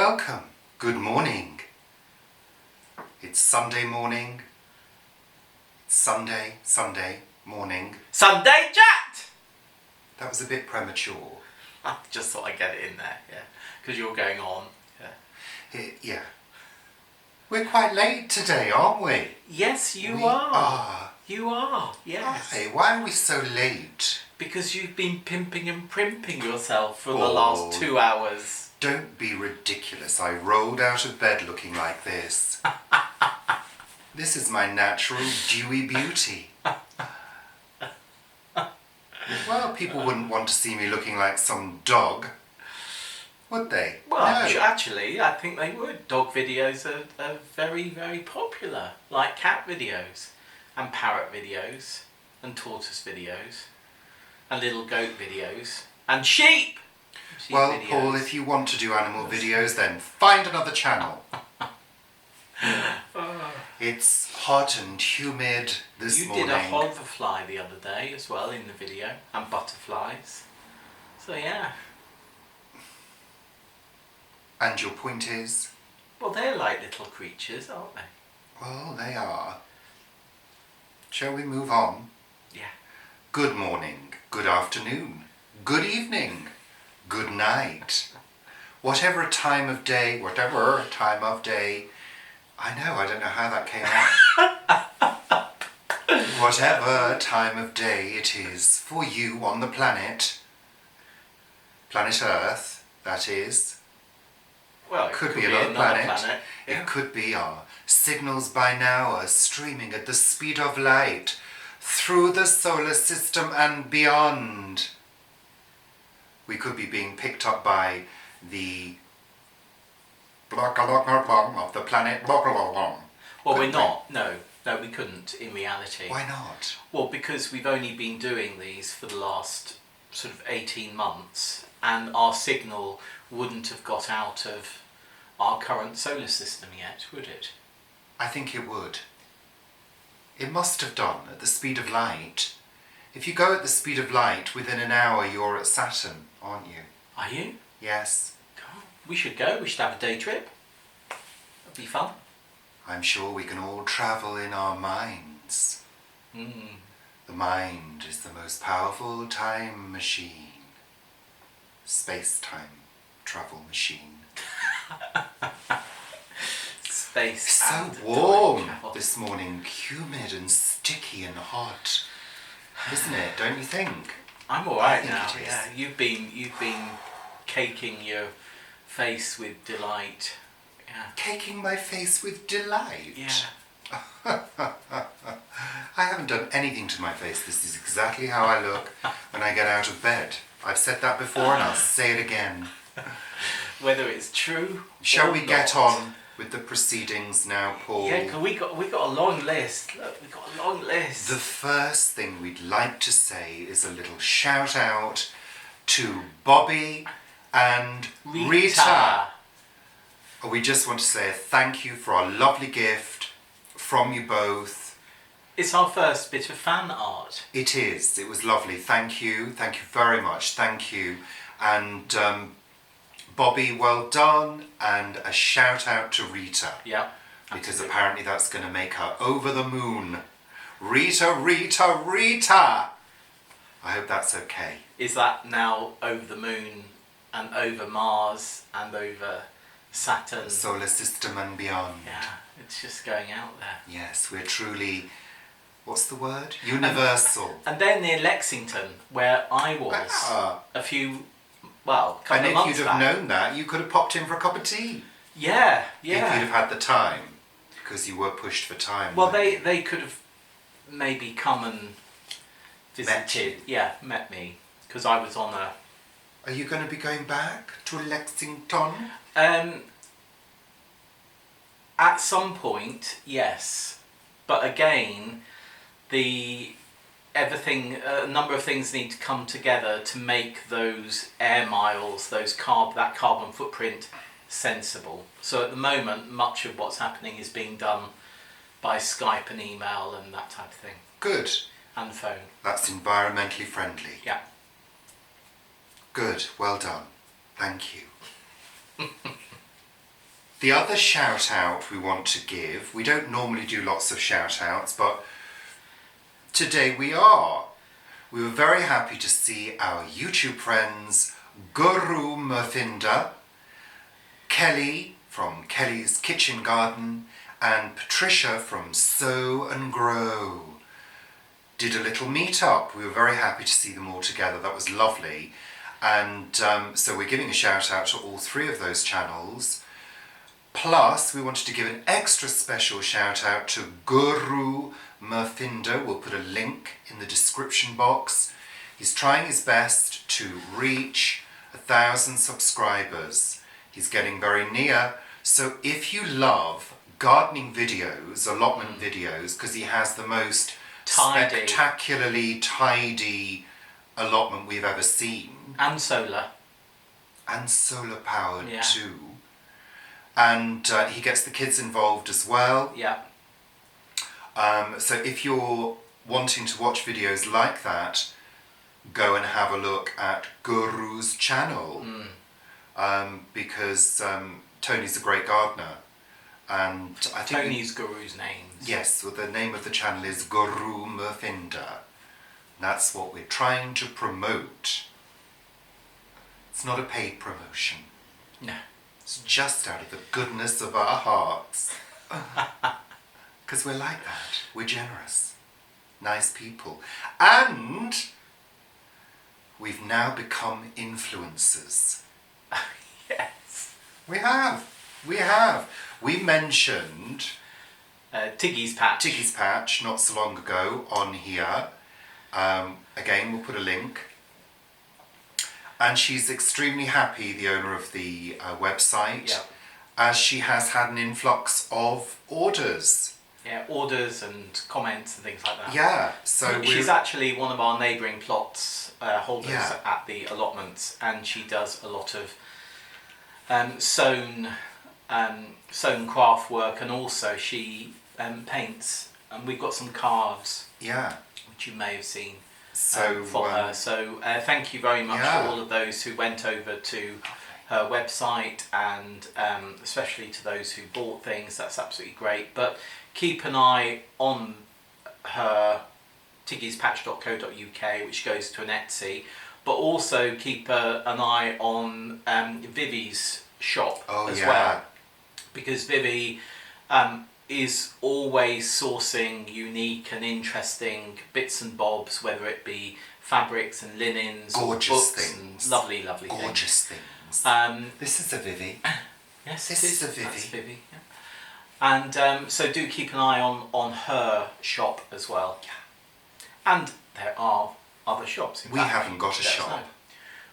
welcome. Good morning. It's Sunday morning. It's Sunday morning. Sunday chat! That was a bit premature. I just thought I'd get it in there, yeah. Because you're going on. Yeah. We're quite late today, aren't we? Yes, you We are. You are, yes. Why? Why are we so late? Because you've been pimping and primping yourself for the last 2 hours. Don't be ridiculous. I rolled out of bed looking like this. This is my natural dewy beauty. Well, people wouldn't want to see me looking like some dog, would they? Well, No. actually, I think they would. Dog videos are very, very popular. Like cat videos, and parrot videos, and tortoise videos, and little goat videos, and sheep! Well, videos. Paul, if you want to do animal videos, then find another channel. It's hot and humid this morning. You did a hoverfly the other day as well in the video, and butterflies. So yeah. And your point is? Well, they're like little creatures, aren't they? Well, they are. Shall we move on? Yeah. Good morning, good afternoon, good evening, good night. Whatever time of day, I know, I don't know how that came out. Whatever time of day it is for you on the planet Earth, that is. Well, it Could be another planet. Yeah. It could be our signals by now are streaming at the speed of light through the solar system and beyond. We could be being picked up by the of the planet. Well, Could we're we? not. No, we couldn't in reality. Why not? Well, because we've only been doing these for the last sort of 18 months, and our signal wouldn't have got out of our current solar system yet, would it? I think it would. It must have done at the speed of light. If you go at the speed of light, within an hour you're at Saturn, aren't you? Are you? Yes. We should go. We should have a day trip. That'd be fun. I'm sure we can all travel in our minds. The mind is the most powerful time machine. Space-time travel machine. Space. It's so and warm time travel. this morning, humid and sticky and hot, isn't it? Don't you think? I'm all right think now. it is. Yeah, you've been caking your face with delight. Yeah. Caking my face with delight. Yeah. I haven't done anything to my face. This is exactly how I look when I get out of bed. I've said that before and I'll say it again. Whether it's true. Shall or we get not. on with the proceedings now, Paul? Yeah, 'cause we got a long list. Look, we got a long list. The first thing we'd like to say is a little shout out to Bobby and Rita. We just want to say thank you for our lovely gift from you both. It's our first bit of fan art. It is. It was lovely. Thank you. Thank you very much. Thank you. And Bobby, well done. And a shout out to Rita. Yeah. Because absolutely. apparently that's going to make her over the moon. Rita, Rita, Rita! I hope that's okay. Is that now over the moon and over Mars and over Saturn? Solar system and beyond. Yeah, it's just going out there. Yes, we're truly, what's the word? Universal. And then near Lexington, where I was a couple And of if months you'd back. have known that, you could have popped in for a cup of tea. Yeah. If you'd have had the time, because you were pushed for time. Well, weren't you? they could have maybe come and visited. Met you. Yeah, met me, because I was on a. Are you going to be going back to Lexington? At some point, yes, but again, a number of things need to come together to make those air miles, that carbon footprint, sensible. So at the moment, much of what's happening is being done by Skype and email and that type of thing. Good. And phone. That's environmentally friendly. Yeah. Good. Well done. Thank you. The other shout out we want to give, we don't normally do lots of shout outs, but today we are. We were very happy to see our YouTube friends Guru Murfinda, Kelly from Kelly's Kitchen Garden, and Patricia from Sow and Grow. Did a little meet-up. We were very happy to see them all together. That was lovely. And so we're giving a shout out to all three of those channels. Plus, we wanted to give an extra special shout out to Guru Murfinda. We'll put a link in the description box. He's trying his best to reach 1,000 subscribers. He's getting very near. So if you love gardening videos, allotment videos, because he has the most spectacularly tidy allotment we've ever seen. And solar. And solar powered too. And he gets the kids involved as well. Yeah. So if you're wanting to watch videos like that, go and have a look at Guru's channel. Because Tony's a great gardener. And I think Tony's Guru's names. Yes, well, the name of the channel is Guru Murfinda. That's what we're trying to promote. It's not a paid promotion. No. It's just out of the goodness of our hearts. Because we're like that. We're generous. Nice people. And we've now become influencers. Yes. We have. We have. We mentioned Tikkis Patch. Tikkis Patch not so long ago on here. Again, we'll put a link. And she's extremely happy, the owner of the website, as she has had an influx of orders. Yeah, orders and comments and things like that. Yeah, so she's actually one of our neighbouring plots holders at the allotments, and she does a lot of sewn craft work, and also she paints. And we've got some cards, which you may have seen from her. So thank you very much to all of those who went over to her website, and especially to those who bought things. That's absolutely great. But keep an eye on her tikkispatch.co.uk, which goes to an Etsy, but also keep an eye on Vivi's shop as well, because Vivi is always sourcing unique and interesting bits and bobs, whether it be fabrics and linens, gorgeous or books things, and lovely gorgeous things. This is a Vivi. Yes, this is a Vivi. That's Vivi. Yeah. And so do keep an eye on her shop as well. And there are other shops. We haven't got a shop.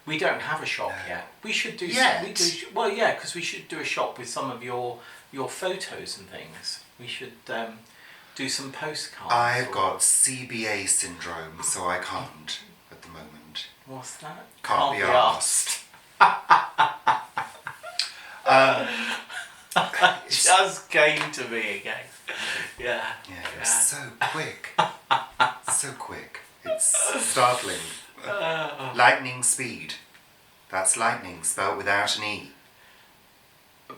We don't have a shop yet. We should do because we should do a shop with some of your photos and things. We should do some postcards. I've got CBA syndrome, so I can't at the moment. What's that? Can't be asked. Just came to me again. Yeah. Yeah, you're so quick. So quick. It's startling. Lightning speed. That's lightning spelled without an E.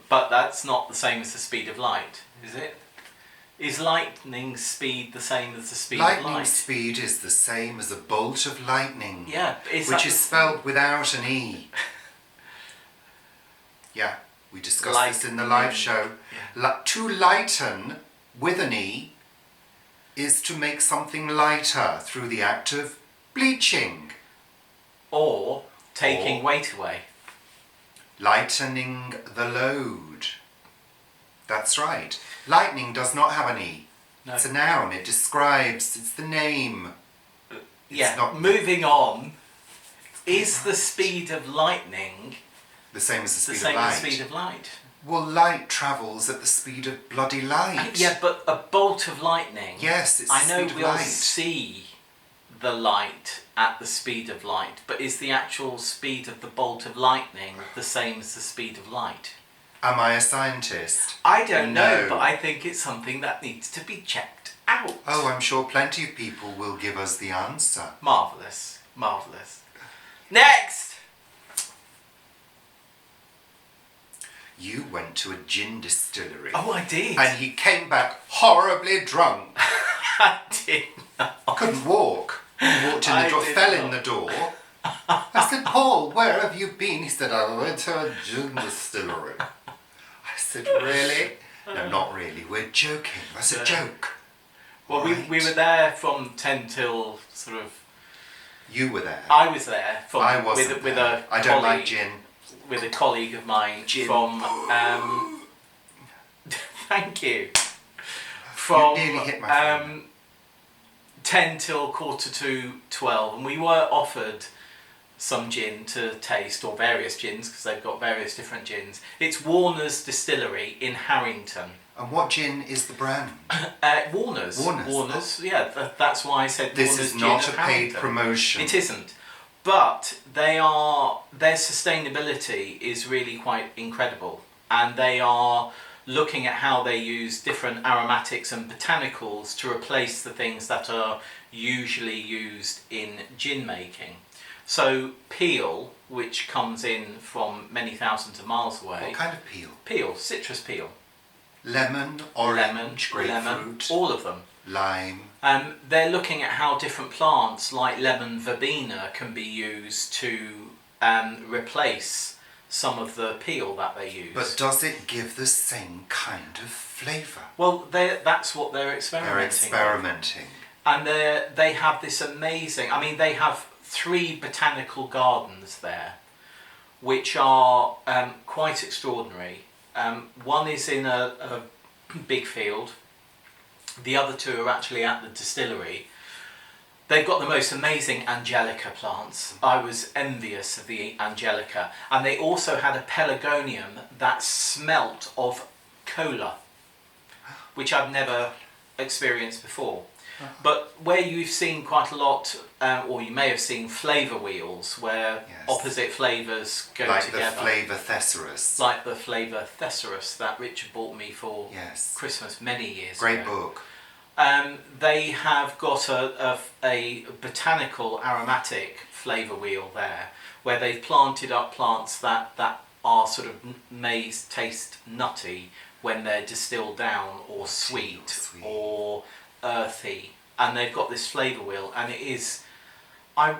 But that's not the same as the speed of light, is it? Is lightning speed the same as the speed of light? Lightning speed is the same as a bolt of lightning. Yeah, which is spelled without an E. Yeah, we discussed this in the live show. Yeah. To lighten with an E is to make something lighter through the act of bleaching. Or taking weight away. Lightening the load. That's right. Lightning does not have an E. No. It's a noun. It describes, it's the name. Moving on. Is the speed of lightning the same as the speed of light? The speed of light. Well, light travels at the speed of bloody light. Yeah, but a bolt of lightning. Yes, it's the speed of light. I know we'll see the light at the speed of light, but is the actual speed of the bolt of lightning the same as the speed of light? Am I a scientist? I don't know, but I think it's something that needs to be checked out. Oh, I'm sure plenty of people will give us the answer. Marvellous. Marvellous. Next! You went to a gin distillery. Oh, I did. And he came back horribly drunk. I did. Couldn't walk. He walked in the door, fell in the door. I said, Paul, where have you been? He said, I went to a gin distillery. I said, really? No, not really. We're joking. That's a joke. Well, right. we were there from 10 till sort of... You were there. I was there from I wasn't with there. a I don't colleague, like gin. With a colleague of mine Gin. from... thank you. From You nearly hit my phone. 10 till 11:45, and we were offered some gin to taste, or various gins, because they've got various different gins. It's Warner's Distillery in Harrington. And what gin is the brand? Warner's. Warner's. Yeah, that's why I said This Warner's is not Gin a of paid Harrington. promotion. It isn't. But their sustainability is really quite incredible. And they are looking at how they use different aromatics and botanicals to replace the things that are usually used in gin making. So peel, which comes in from many thousands of miles away. What kind of peel? Peel, citrus peel. Lemon, orange, grapefruit, all of them. lime. They're looking at how different plants like lemon verbena can be used to replace some of the peel that they use. But does it give the same kind of flavour? Well, that's what they're experimenting They're experimenting. with. And they have this amazing... I mean, they have 3 botanical gardens there, which are quite extraordinary. One is in a big field. The other 2 are actually at the distillery. They've got the most amazing angelica plants. I was envious of the angelica. And they also had a pelargonium that smelt of cola, which I've never experienced before. But where you've seen quite a lot, or you may have seen flavour wheels, where opposite flavours go together. Like the flavour thesaurus. Like the flavour thesaurus that Richard bought me for Christmas many years ago. Great book. They have got a botanical aromatic flavour wheel there, where they've planted up plants that are sort of may taste nutty when they're distilled down, or sweet. Or earthy, and they've got this flavour wheel, and it is... I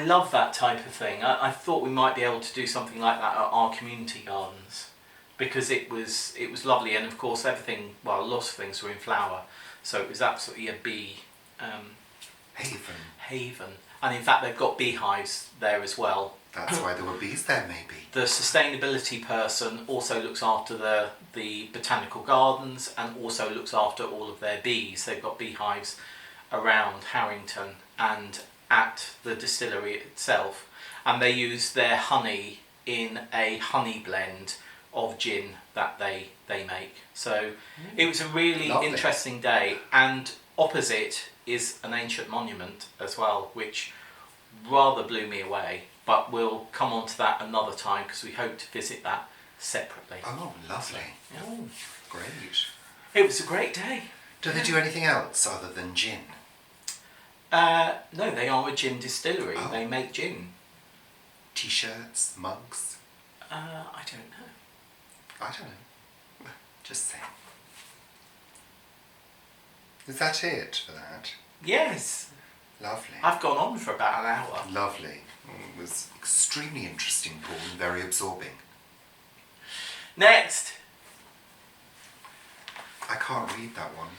love that type of thing. I thought we might be able to do something like that at our community gardens, because it was lovely, and of course everything, well, lots of things were in flower, so it was absolutely a bee haven. And in fact they've got beehives there as well. That's why there were bees there, maybe. The sustainability person also looks after the botanical gardens, and also looks after all of their bees. They've got beehives around Harrington and at the distillery itself, and they use their honey in a honey blend of gin that they make. So it was a really interesting day, and opposite is an ancient monument as well, which rather blew me away. But we'll come on to that another time, because we hope to visit that separately. Oh, lovely. Yeah. Oh, great. It was a great day. Do they do anything else other than gin? No, they are a gin distillery. Oh. They make gin. T-shirts, mugs? I don't know. I don't know. Just saying. Is that it for that? Yes. Lovely. I've gone on for about an hour. Lovely. It was extremely interesting, Paul, and very absorbing. Next. I can't read that one.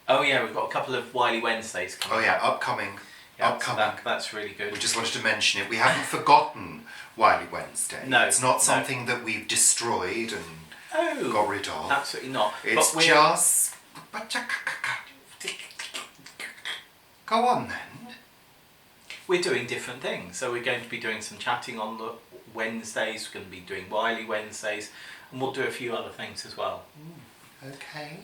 Oh yeah, we've got a couple of Wiley Wednesdays coming. Oh yeah, upcoming. Yeah, so that's really good. We just wanted to mention it. We haven't forgotten Wiley Wednesday. No. It's not something that we've destroyed and got rid of. Absolutely not. It's but just... Go on then. We're doing different things. So we're going to be doing some chatting on the Wednesdays, we're going to be doing Wiley Wednesdays, and we'll do a few other things as well. Okay.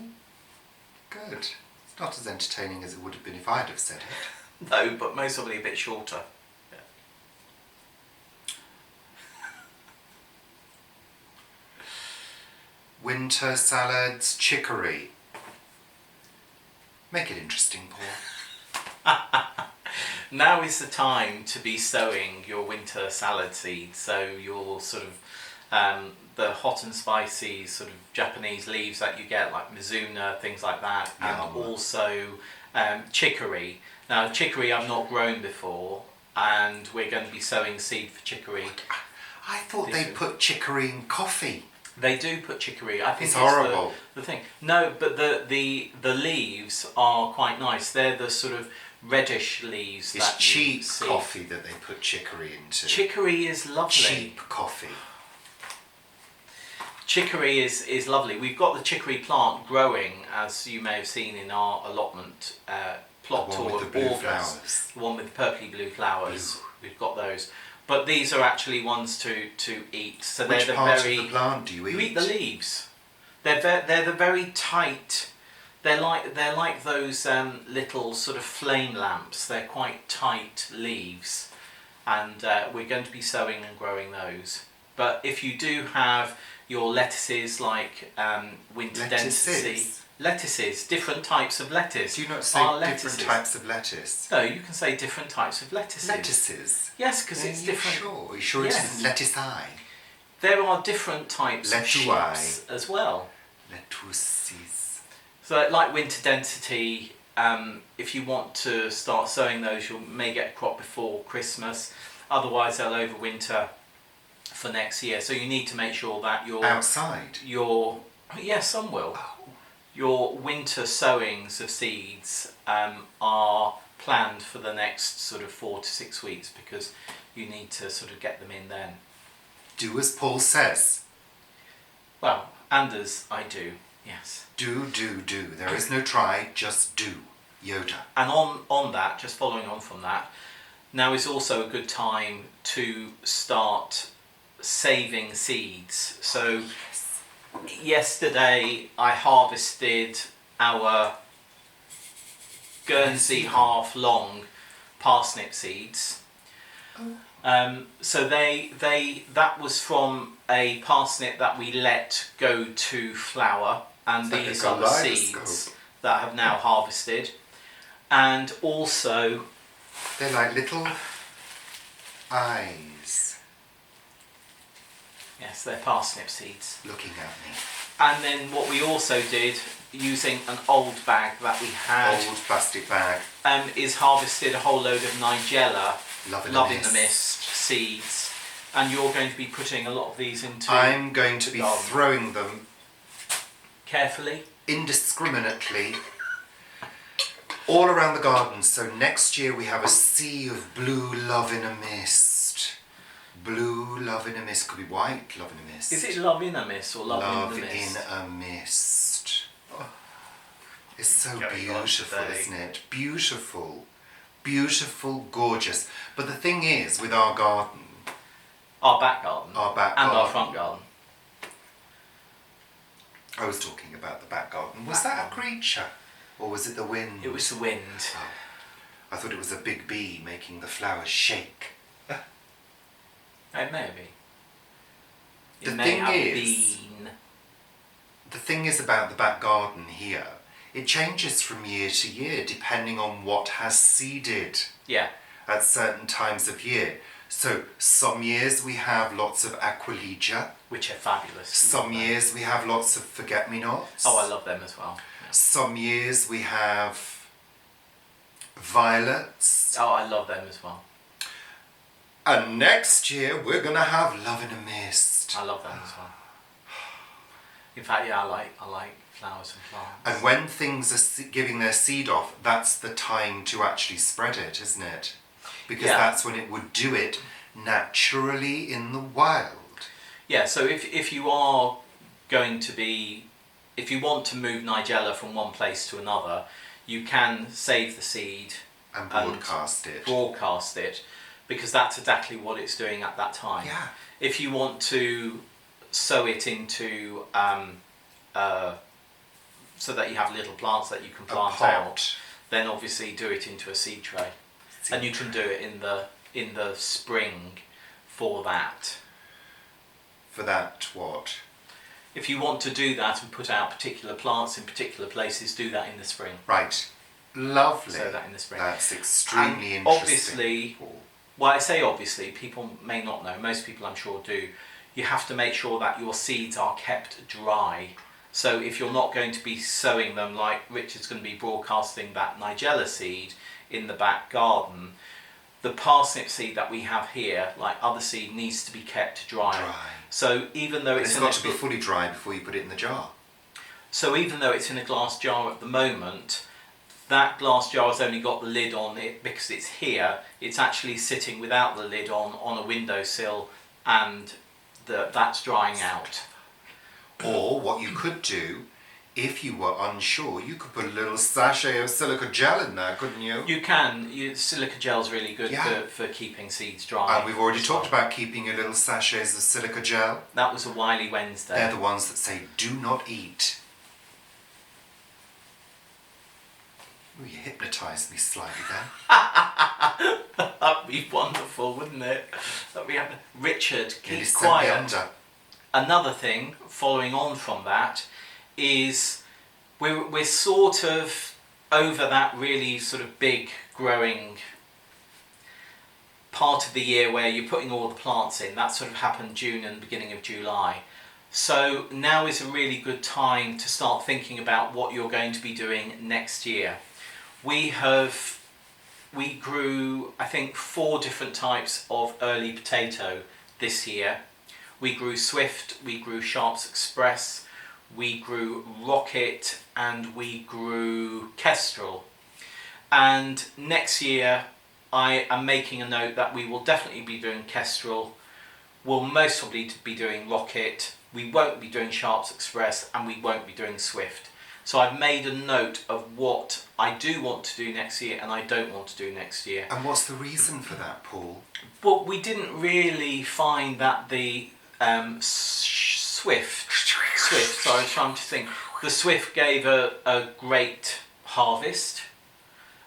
Good. It's not as entertaining as it would have been if I'd have said it. No, but most probably a bit shorter. Yeah. Winter salads, chicory. Make it interesting, Paul. Now is the time to be sowing your winter salad seeds. So your sort of the hot and spicy sort of Japanese leaves that you get, like mizuna, things like that, and also chicory. Now chicory I've not grown before, and we're going to be sowing seed for chicory. I thought they put chicory in coffee. They do put chicory. I think it's horrible. The thing. No, but the leaves are quite nice. They're the sort of reddish leaves. It's cheap coffee that they put chicory into. Chicory is lovely. Cheap coffee. Chicory is lovely. We've got the chicory plant growing, as you may have seen in our allotment plot tour of August. The one with the purpley blue flowers. Blue. We've got those. But these are actually ones to eat. So which they're part very, of the plant do you eat? You eat the leaves. They're the very tight. They're like those little sort of flame lamps. They're quite tight leaves, and we're going to be sowing and growing those. But if you do have your lettuces like winter density. Lettuces, different types of lettuce. Do you not say different types of lettuce? No, you can say different types of lettuces. Lettuces? Yes, because it's different. Are you sure yes. It isn't lettuce-eye? There are different types of shapes as well. Lettuces. So like winter density, if you want to start sowing those, you may get a crop before Christmas. Otherwise they'll overwinter for next year. So you need to make sure that your... Outside? Yes, some will. Your winter sowings of seeds are planned for the next sort of 4 to 6 weeks, because you need to sort of get them in then. Do as Paul says. Well, and as I do, yes. Do. There is no try, just do. Yoda. And on that, just following on from that, now is also a good time to start saving seeds. So yesterday I harvested our Guernsey half long parsnip seeds. So that was from a parsnip that we let go to flower, and these are the seeds that have now harvested. And also they're like little eyes. Yes, they're parsnip seeds. Looking at me. And then what we also did, using an old bag that we had, old plastic bag, is harvested a whole load of Nigella Love in the Mist seeds, and you're going to be putting a lot of these into... I'm going to be throwing them carefully, indiscriminately, all around the garden. So next year we have a sea of blue love in a mist. Blue love in a mist, could be white love in a mist. Is it love in a mist or love in the mist? Love in a mist. Oh, it's so beautiful, isn't it? Beautiful. Beautiful, gorgeous. But the thing is, with our garden... Our back garden. And our front garden. I was talking about the back garden. Was that a creature? Or was it the wind? It was the wind. Oh, I thought it was a big bee making the flowers shake. It may be. The thing is about the back garden here, it changes from year to year depending on what has seeded. Yeah. At certain times of year. So some years we have lots of Aquilegia, which are fabulous. Some years we have lots of forget-me-nots. Oh, I love them as well. Yeah. Some years we have violets. Oh, I love them as well. And next year we're gonna have love in a mist. I love them as well. In fact, yeah, I like flowers and plants. And when things are giving their seed off, that's the time to actually spread it, isn't it? Because that's when it would do it naturally in the wild. Yeah, so if you are going to be, if you want to move Nigella from one place to another, you can save the seed and broadcast it. Because that's exactly what it's doing at that time. Yeah. If you want to sow it into, so that you have little plants that you can plant out, then obviously do it into a seed tray. And you can do it in the spring for that. For that what? If you want to do that and put out particular plants in particular places, do that in the spring. Right. Lovely. Sow that in the spring. That's extremely And interesting. obviously, well, I say obviously, people may not know, most people I'm sure do, you have to make sure that your seeds are kept dry. So if you're not going to be sowing them, like Richard's going to be broadcasting that Nigella seed in the back garden, the parsnip seed that we have here, like other seed, needs to be kept dry. So even though it's got to be fully dry before you put it in the jar. So even though it's in a glass jar at the moment, that glass jar has only got the lid on it because it's here. It's actually sitting without the lid on a windowsill, and that's drying out. Or what you could do, if you were unsure, you could put a little sachet of silica gel in there, couldn't you? You can. Silica gel's really good for keeping seeds dry. And we've already talked about keeping your little sachets of silica gel. That was a Wiley Wednesday. They're the ones that say, do not eat. Oh, you hypnotised me slightly there. That'd be wonderful, wouldn't it? Richard, keep It quiet. Another thing, following on from that, is we're sort of over that really sort of big growing part of the year where you're putting all the plants in. That sort of happened June and beginning of July. So now is a really good time to start thinking about what you're going to be doing next year. We grew, I think, 4 different types of early potato this year. We grew Swift, we grew Sharps Express, we grew Rocket, and we grew Kestrel. And next year I am making a note that we will definitely be doing Kestrel, we'll most probably be doing Rocket, we won't be doing Sharps Express, and we won't be doing Swift. So I've made a note of what I do want to do next year and I don't want to do next year. And what's the reason for that, Paul? Well, we didn't really find that the Swift, so I was trying to think, the Swift gave a great harvest,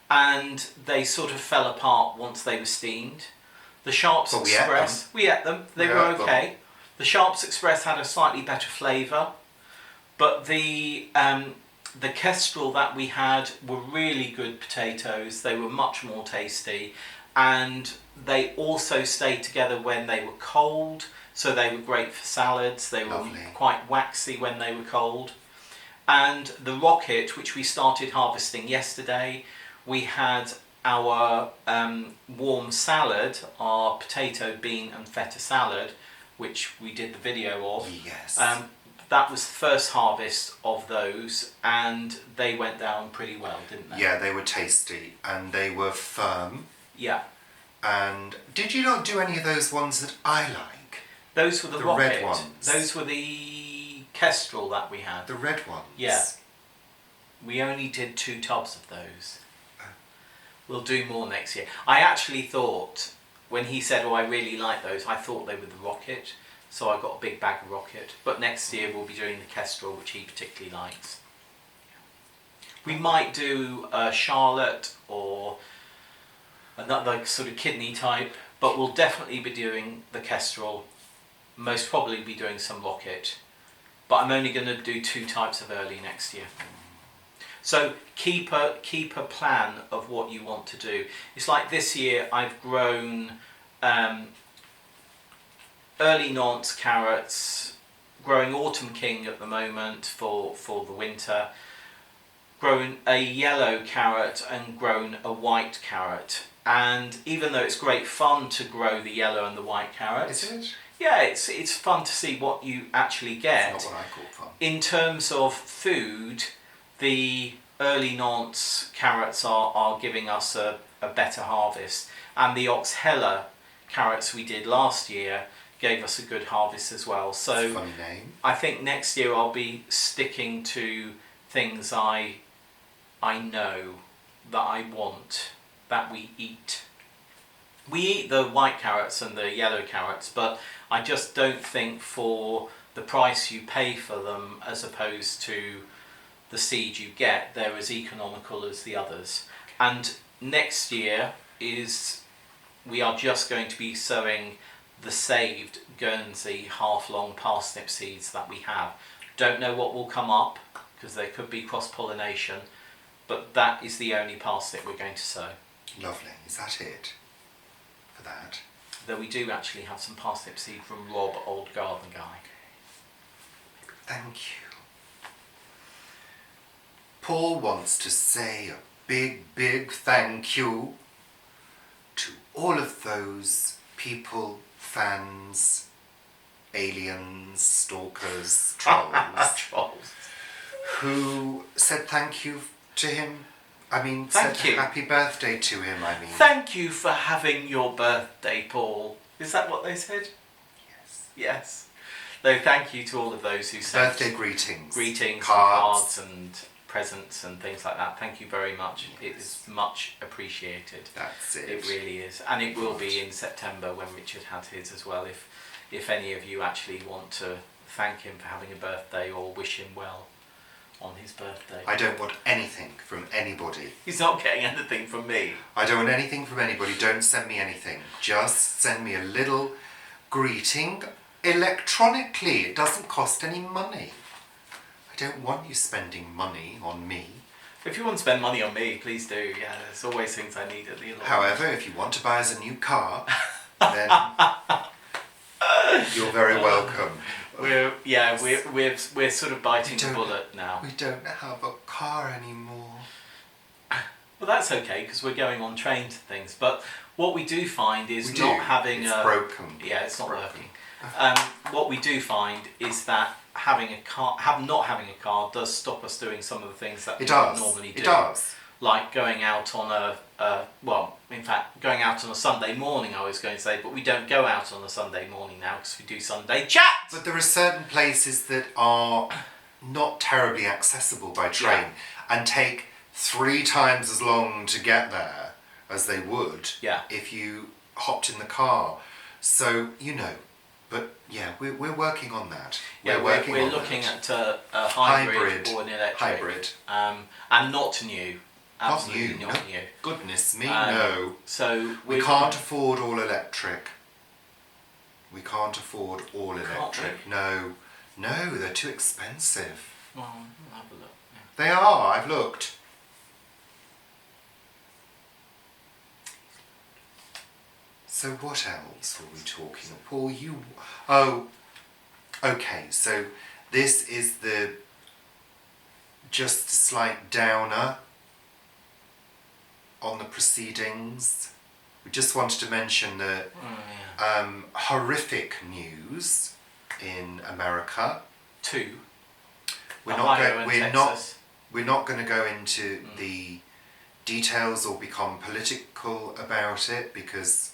and they sort of fell apart once they were steamed. The Sharps Express, we ate them, they were okay. The Sharps Express had a slightly better flavour, but the Kestrel that we had were really good potatoes. They were much more tasty, and they also stayed together when they were cold, so they were great for salads. They were quite waxy when they were cold. And the Rocket, which we started harvesting yesterday, we had our warm salad, our potato, bean and feta salad, which we did the video of. Yes. That was the first harvest of those, and they went down pretty well, didn't they? Yeah, they were tasty and they were firm. Yeah. And did you not do any of those ones that I like? Those were the Rocket. Red ones. Those were the Kestrel that we had. The red ones? Yeah. We only did 2 tubs of those. We'll do more next year. I actually thought, when he said, oh, I really like those, I thought they were the Rocket. So I got a big bag of Rocket. But next year we'll be doing the Kestrel, which he particularly likes. We might do a Charlotte or another sort of kidney type, but we'll definitely be doing the Kestrel. Most probably be doing some Rocket. But I'm only going to do 2 types of early next year. So keep a plan of what you want to do. It's like this year I've grown early Nantes carrots, growing Autumn King at the moment for the winter, grown a yellow carrot and grown a white carrot. And even though it's great fun to grow the yellow and the white carrot, is it? Yeah, it's fun to see what you actually get. It's not what I call fun. In terms of food, the early Nantes carrots are giving us a better harvest, and the Oxhella carrots we did last year gave us a good harvest as well. So That's a funny name. I think next year I'll be sticking to things I know that I want, that we eat. We eat the white carrots and the yellow carrots, but I just don't think for the price you pay for them as opposed to the seed you get, they're as economical as the others. And next year we are just going to be sowing the saved Guernsey half-long parsnip seeds that we have. Don't know what will come up, because there could be cross-pollination, but that is the only parsnip we're going to sow. Lovely. Is that it for that? Though we do actually have some parsnip seed from Rob, old garden guy. Thank you. Paul wants to say a big thank you to all of those people, fans, aliens, stalkers, trolls, who said thank you to him. I mean, Thank said you. happy birthday to him, I mean. Thank you for having your birthday, Paul. Is that what they said? Yes. Yes. No, thank you to all of those who sent Birthday greetings. greetings, Cards. and presents and things like that. Thank you very much. Yes. It is much appreciated. That's it. It really is. And it will be in September when Richard had his as well, if any of you actually want to thank him for having a birthday or wish him well on his birthday. I don't want anything from anybody. He's not getting anything from me. I don't want anything from anybody. Don't send me anything. Just send me a little greeting electronically. It doesn't cost any money. I don't want you spending money on me. If you want to spend money on me, please do. Yeah, there's always things I need at the allotment. However, if you want to buy us a new car, then you're very welcome. We're sort of biting the don't- bullet now. We don't have a car anymore. Well, that's okay because we're going on trains and things. But what we do find is We not do. having It's a broken. Yeah, it's not Broken. working. What we do find is that having a car, not having a car, does stop us doing some of the things that we It does. normally do. It does. Like going out on going out on a Sunday morning, I was going to say, but we don't go out on a Sunday morning now because we do Sunday chat. But there are certain places that are not terribly accessible by train and take 3 times as long to get there as they would if you hopped in the car. So, but yeah, we're working on that. We're looking at a hybrid or an electric. Hybrid. And not new. Absolutely Not new. not new. Goodness me, no. So We can't afford all electric. We can't afford all electric. No, they're too expensive. Well, we'll have a look. Yeah. They are, I've looked. So what else were we talking of? Paul, okay, so this is just a slight downer on the proceedings. We just wanted to mention the horrific news in America. 2. We're Ohio and Texas. not going to go into the details or become political about it because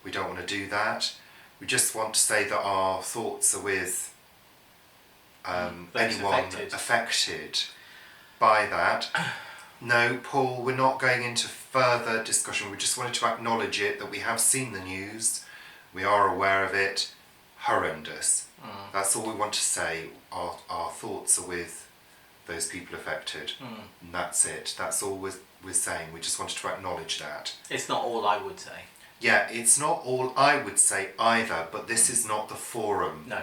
we don't want to do that. We just want to say that our thoughts are with anyone affected by that. No, Paul, we're not going into further discussion. We just wanted to acknowledge it, that we have seen the news. We are aware of it. Horrendous. That's all we want to say. Our thoughts are with those people affected. And that's it. That's all we're saying. We just wanted to acknowledge that. It's not all I would say. Yeah, it's not all I would say either, but this is not the forum. No,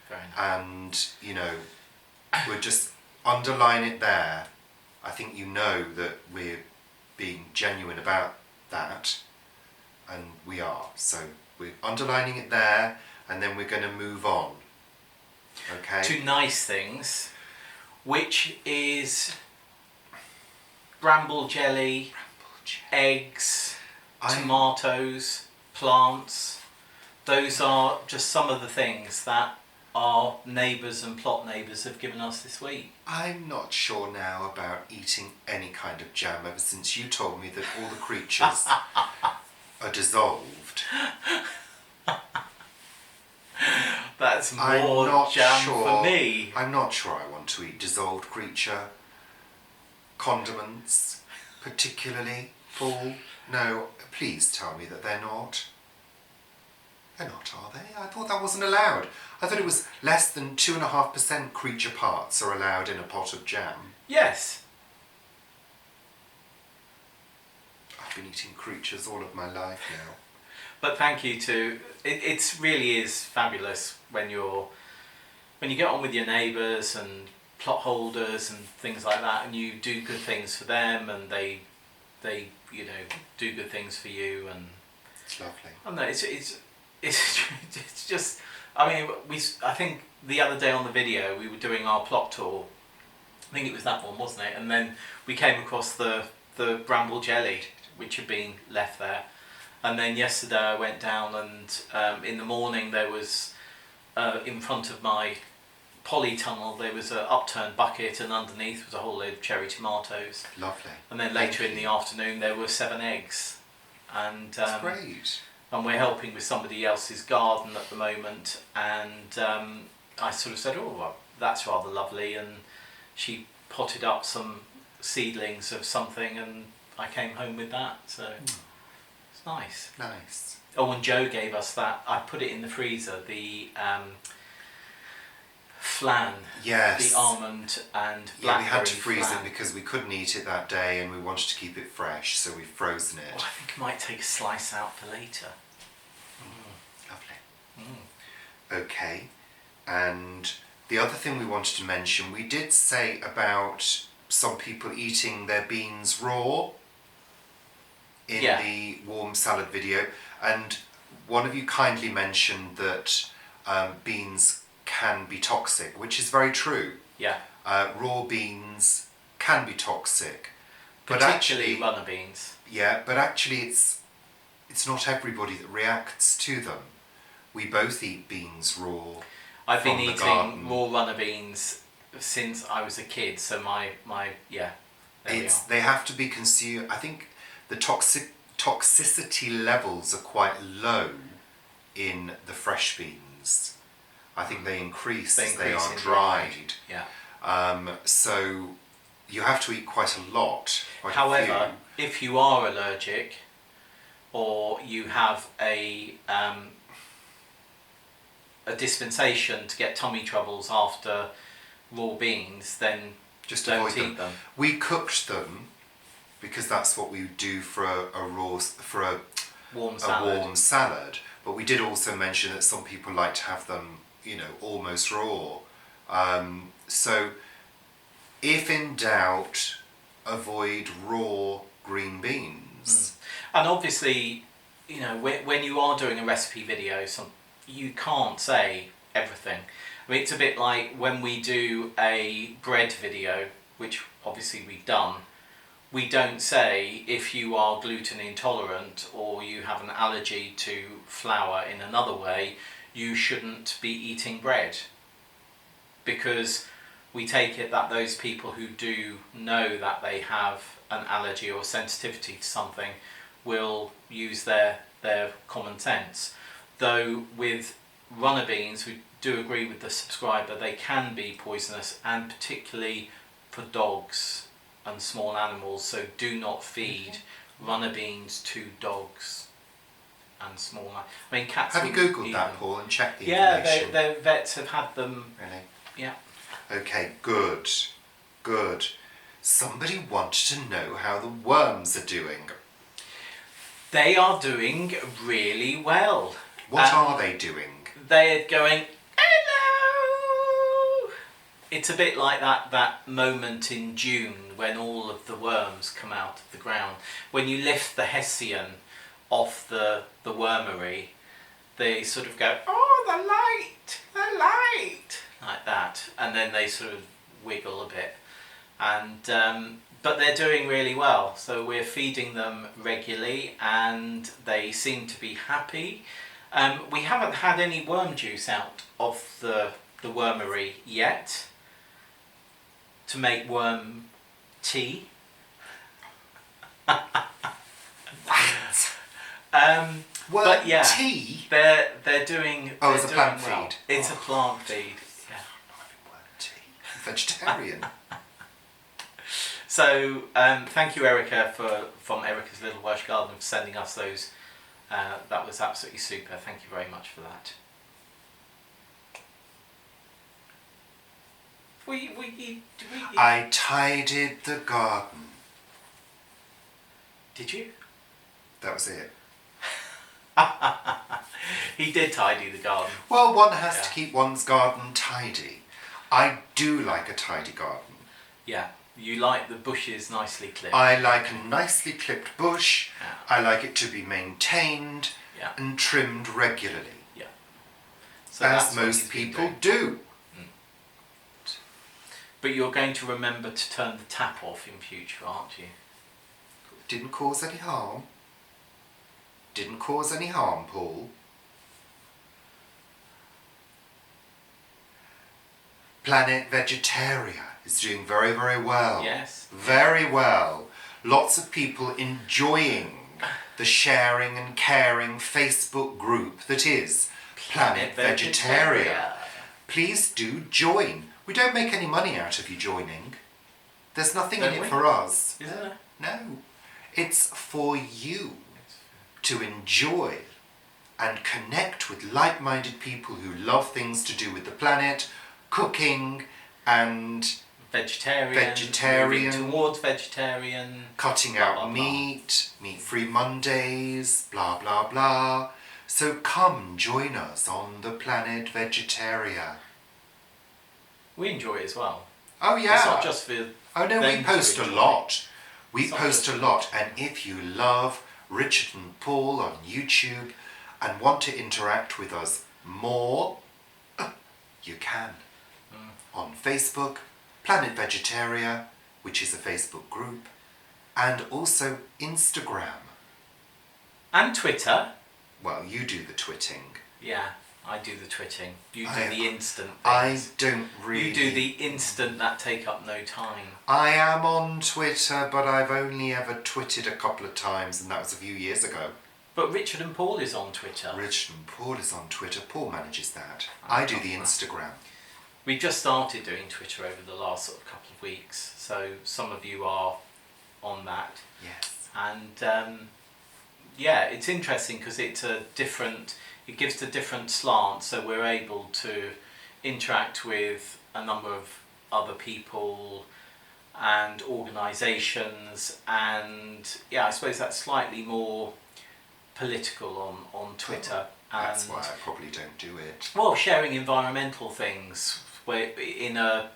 fair enough. And, we'll just underline it there. I think you know that we're being genuine about that, and we are. So we're underlining it there, and then we're going to move on. Okay? To nice things, which is bramble jelly, eggs, tomatoes, plants. Those are just some of the things that our neighbours and plot neighbours have given us this week. I'm not sure now about eating any kind of jam ever since you told me that all the creatures are dissolved. That's more jam for me. I'm not sure I want to eat dissolved creature condiments, particularly. Paul, no, please tell me that they're not. They're not, are they? I thought that wasn't allowed. I thought it was less than 2.5% creature parts are allowed in a pot of jam. Yes. I've been eating creatures all of my life now. But thank you to it really is fabulous when you get on with your neighbours and plot holders and things like that, and you do good things for them, and they do good things for you, and it's lovely. I don't know, it's just. I mean, I think the other day on the video we were doing our plot tour. I think it was that one, wasn't it? And then we came across the bramble jelly which had been left there. And then yesterday I went down and in the morning there was in front of my polytunnel there was an upturned bucket, and underneath was a whole load of cherry tomatoes. Lovely. And then later in the afternoon there were 7 eggs. And that's great. And we're helping with somebody else's garden at the moment, and I sort of said, oh, well, that's rather lovely, and she potted up some seedlings of something, and I came home with that, so it's nice. Nice. Oh, and Joe gave us that, I put it in the freezer, the flan. Yes. The almond and blackberry yeah, we had to freeze flan. it because we couldn't eat it that day and we wanted to keep it fresh, so we've frozen it. Well, I think I might take a slice out for later. Lovely. Okay, and the other thing we wanted to mention, we did say about some people eating their beans raw in the warm salad video, and one of you kindly mentioned that beans can be toxic, which is very true. Yeah. Raw beans can be toxic, Particularly runner beans. Yeah, but actually it's not everybody that reacts to them. We both eat beans raw. I've been from the eating garden. raw runner beans since I was a kid, so They have to be consumed. I think the toxicity levels are quite low in the fresh beans. I think they increase as they are dried. Yeah. So you have to eat quite a lot. However, if you are allergic, or you have a dispensation to get tummy troubles after raw beans, then just don't avoid eat them. We cooked them because that's what we do for a warm salad. But we did also mention that some people like to have them, almost raw. So, if in doubt, avoid raw green beans. And obviously, when you are doing a recipe video, you can't say everything. I mean, it's a bit like when we do a bread video, which obviously we've done, we don't say if you are gluten intolerant or you have an allergy to flour in another way, you shouldn't be eating bread. Because we take it that those people who do know that they have an allergy or sensitivity to something will use their common sense. Though with runner beans, we do agree with the subscriber, they can be poisonous, and particularly for dogs and small animals, so do not feed runner beans to dogs and small animals. I mean, cats. Have you googled that, Paul, and checked the information? information? Yeah, the vets have had them. Really? Yeah. Okay, good. Somebody wanted to know how the worms are doing. They are doing really well. What are they doing? They're going, hello! It's a bit like that moment in June when all of the worms come out of the ground. When you lift the hessian off the wormery, they sort of go, oh, the light, like that. And then they sort of wiggle a bit. And but they're doing really well. So we're feeding them regularly and they seem to be happy. We haven't had any worm juice out of the wormery yet to make worm tea. Worm yeah, tea? They're doing. Oh, it's a plant well. feed. It's a plant feed. Yeah. I'm not having worm tea. I'm vegetarian. So thank you, Erica, from Erica's Little Welsh Garden, for sending us those. That was absolutely super. Thank you very much for that. I tidied the garden. Did you? That was it. He did tidy the garden. Well, one has to keep one's garden tidy. I do like a tidy garden. Yeah, you like the bushes nicely clipped. I like a nicely clipped bush. Yeah. I like it to be maintained and trimmed regularly. Yeah. So as most people do. But you're going to remember to turn the tap off in future, aren't you? Didn't cause any harm. Didn't cause any harm, Paul. Planet Vegetaria is doing very, very well. Yes. Very well. Lots of people enjoying the sharing and caring Facebook group that is Planet Vegetaria. Please do join. We don't make any money out of you joining. There's nothing in it for us. Isn't there? No. It's for you to enjoy and connect with like-minded people who love things to do with the planet, cooking and vegetarian, moving towards vegetarian, cutting out meat, meat-free Mondays, blah blah blah. So come join us on the Planet Vegetaria. We enjoy it as well. Oh yeah. It's not just for Oh no, we post a lot. We post a lot, and if you love Richard and Paul on YouTube and want to interact with us more, you can. On Facebook, Planet Vegetaria, which is a Facebook group, and also Instagram. And Twitter. Well, you do the twitting. Yeah, I do the twitting. You do the instant things. I don't really... You do the instant that take up no time. I am on Twitter, but I've only ever twitted a couple of times, and that was a few years ago. But Richard and Paul is on Twitter. Richard and Paul is on Twitter. Paul manages that. I do the Instagram. We just started doing Twitter over the last sort of couple of weeks, so some of you are on that. Yes. And yeah, it's interesting because it's a different. It gives a different slant, so we're able to interact with a number of other people and organisations, and yeah, I suppose that's slightly more political on Twitter. That's why I probably don't do it. Well, sharing environmental things in a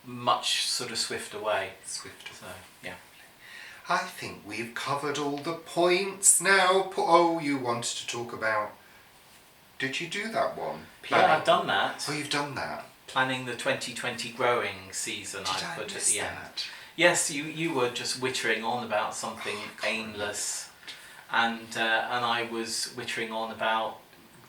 much sort of swifter way. So, yeah. I think we've covered all the points now. Oh, you wanted to talk about... Did you do that one? Planning. Yeah, I've done that. Oh, you've done that? Planning the 2020 growing season. Did I put I at the that? end. Yes, you were just wittering on about something aimless, and I was wittering on about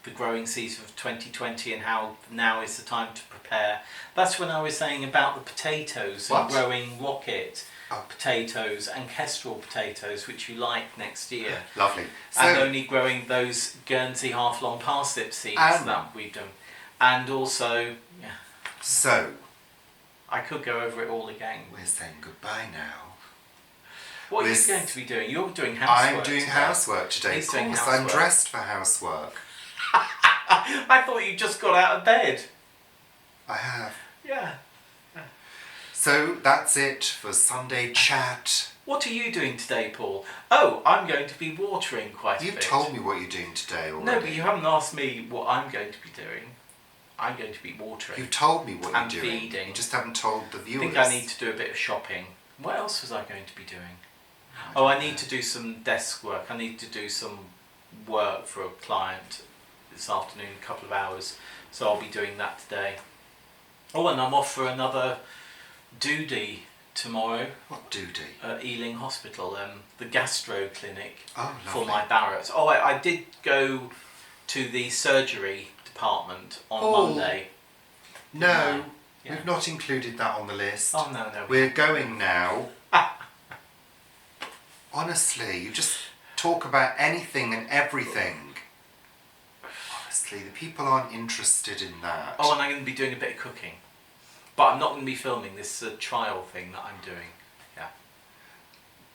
the growing season of 2020 and how now is the time to prepare. That's when I was saying about the potatoes and growing rocket potatoes and kestrel potatoes, which you like next year. Lovely. And only growing those Guernsey half-long parsnip seeds that we've done. And also, yeah. So, I could go over it all again. We're saying goodbye now. What are you going to be doing? You're doing housework. I'm doing housework today. He's of doing course, housework. I'm dressed for housework. I thought you just got out of bed. I have. Yeah. So that's it for Sunday chat. What are you doing today, Paul? Oh, I'm going to be watering quite a bit. You've told me what you're doing today already. No, but you haven't asked me what I'm going to be doing. I'm going to be watering. You've told me what you're doing. And feeding. You just haven't told the viewers. I think I need to do a bit of shopping. What else was I going to be doing? I need to do some desk work. I need to do some work for a client this afternoon, a couple of hours. So I'll be doing that today. Oh, and I'm off for another duty tomorrow. What duty? At Ealing Hospital, the gastro clinic for lovely. my Barrett's. Oh, I did go to the surgery department on Monday. No, we've not included that on the list. Oh, no. We're going now. Honestly, you just talk about anything and everything. Honestly, the people aren't interested in that. Oh, and I'm going to be doing a bit of cooking. But I'm not going to be filming. This is a trial thing that I'm doing. Yeah.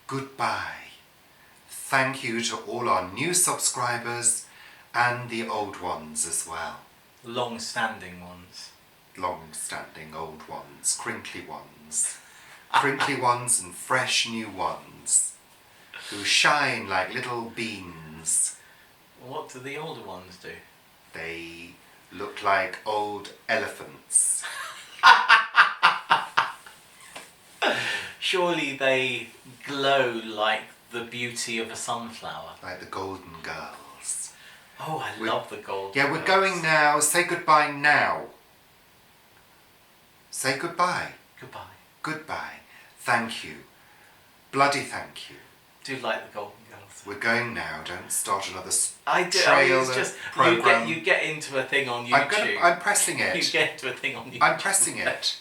Goodbye. Thank you to all our new subscribers and the old ones as well. Long-standing ones. Long-standing old ones. Crinkly ones. Crinkly ones and fresh new ones. Who shine like little beans. What do the older ones do? They look like old elephants. Surely they glow like the beauty of a sunflower. Like the Golden Girls. Oh, I love the gold. Yeah, we're going now. Say goodbye now. Say goodbye. Goodbye. Goodbye. Thank you. Bloody thank you. Do like the Golden Girls. We're going now. Don't start another I do. trail It's just program. you get into a thing on YouTube. I'm pressing it. You get into a thing on YouTube. I'm pressing it.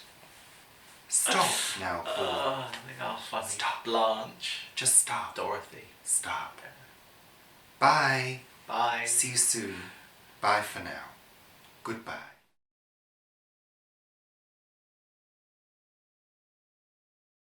Stop now, Paul. Oh, they are funny. Stop. Blanche. Just stop. Dorothy. Stop. Bye. Bye. See you soon. Bye for now. Goodbye.